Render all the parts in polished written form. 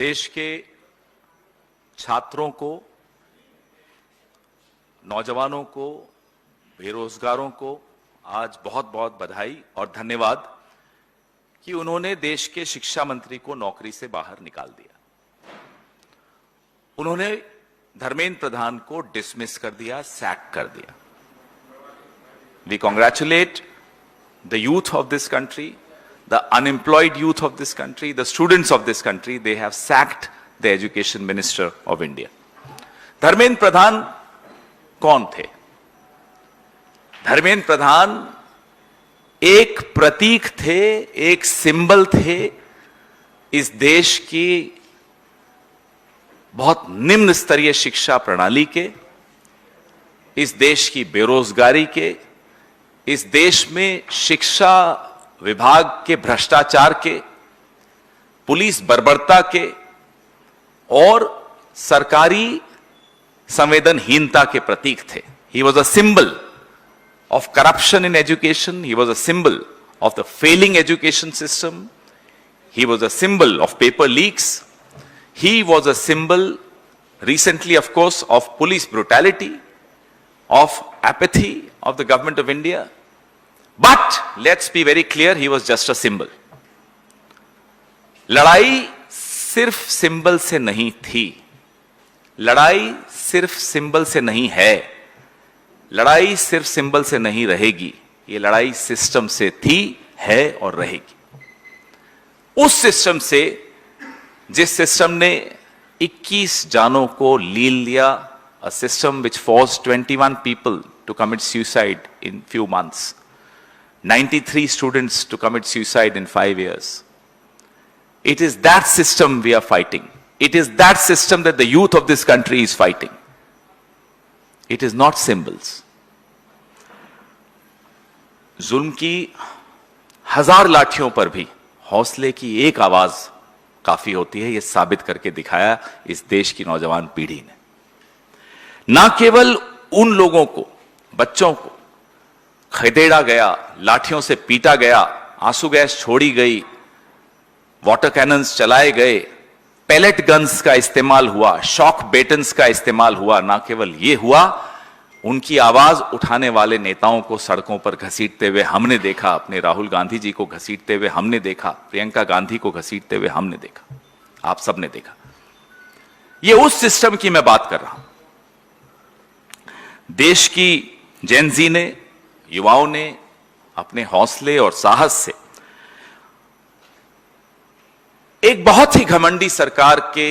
देश के छात्रों को, नौजवानों को, बेरोजगारों को आज बहुत बहुत बधाई और धन्यवाद कि उन्होंने देश के शिक्षा मंत्री को नौकरी से बाहर निकाल दिया। उन्होंने धर्मेंद्र प्रधान को डिसमिस कर दिया, सैक कर दिया। We congratulate the youth of this country, the unemployed youth of this country, the students of this country. They have sacked the education minister of India. Dharmendra Pradhan कौन थे? धर्मेंद्र प्रधान एक प्रतीक थे, एक सिंबल थे इस देश की बहुत निम्न स्तरीय शिक्षा प्रणाली के, इस देश की बेरोजगारी के, इस देश में शिक्षा विभाग के भ्रष्टाचार के, पुलिस बर्बरता के और सरकारी संवेदनहीनता के प्रतीक थे। He was a symbol of corruption in education. He was a symbol of the failing education system. He was a symbol of paper leaks. He was a symbol recently, of course, of police brutality, of apathy of the government of India. But let's be very clear, he was just a symbol. लड़ाई सिर्फ symbol से नहीं थी, लड़ाई सिर्फ symbol से नहीं है, लड़ाई सिर्फ सिंबल से नहीं रहेगी। ये लड़ाई सिस्टम से थी, है और रहेगी। उस सिस्टम से, जिस सिस्टम ने 21 जानों को लील लिया, a system which forced 21 people to commit suicide in few months, 93 students to commit suicide in 5 years. It is that system we are fighting. It is that system that the youth of this country is fighting. It is not symbols. जुल्म की 1000 लाठियों पर भी हौसले की एक आवाज काफी होती है, यह साबित करके दिखाया इस देश की नौजवान पीढ़ी ने। ना केवल उन लोगों को, बच्चों को खदेड़ा गया, लाठियों से पीटा गया, आंसू गैस छोड़ी गई, वाटर कैनन्स चलाए गए, पैलेट गन्स का इस्तेमाल हुआ, शॉक बेटन्स का इस्तेमाल हुआ। ना केवल यह हुआ, उनकी आवाज उठाने वाले नेताओं को सड़कों पर घसीटते हुए हमने देखा। अपने राहुल गांधी जी को घसीटते हुए हमने देखा, प्रियंका गांधी को घसीटते हुए हमने देखा, आप सबने देखा। यह उस सिस्टम की मैं बात कर रहा हूं। देश की जेनजी ने, युवाओं ने अपने हौसले और साहस से एक बहुत ही घमंडी सरकार के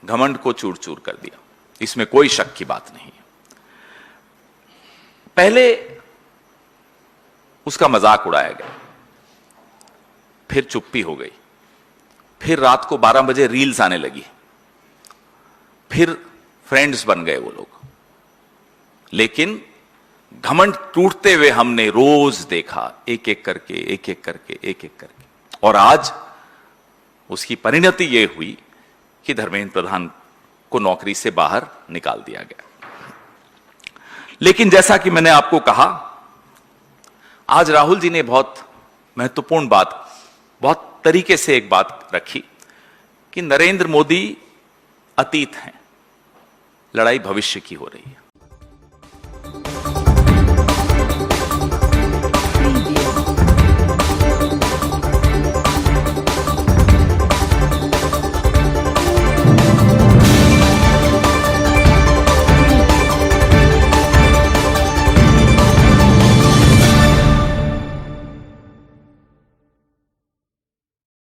घमंड को चूर चूर कर दिया, इसमें कोई शक की बात नहीं है। पहले उसका मजाक उड़ाया गया, फिर चुप्पी हो गई, फिर रात को 12 बजे रील्स आने लगी, फिर फ्रेंड्स बन गए वो लोग। लेकिन घमंड टूटते हुए हमने रोज देखा, एक एक करके, एक एक करके, एक एक करके। और आज उसकी परिणति यह हुई कि धर्मेंद्र प्रधान को नौकरी से बाहर निकाल दिया गया। लेकिन जैसा कि मैंने आपको कहा, आज राहुल जी ने बहुत महत्वपूर्ण बात, बहुत तरीके से एक बात रखी कि नरेंद्र मोदी अतीत हैं, लड़ाई भविष्य की हो रही है।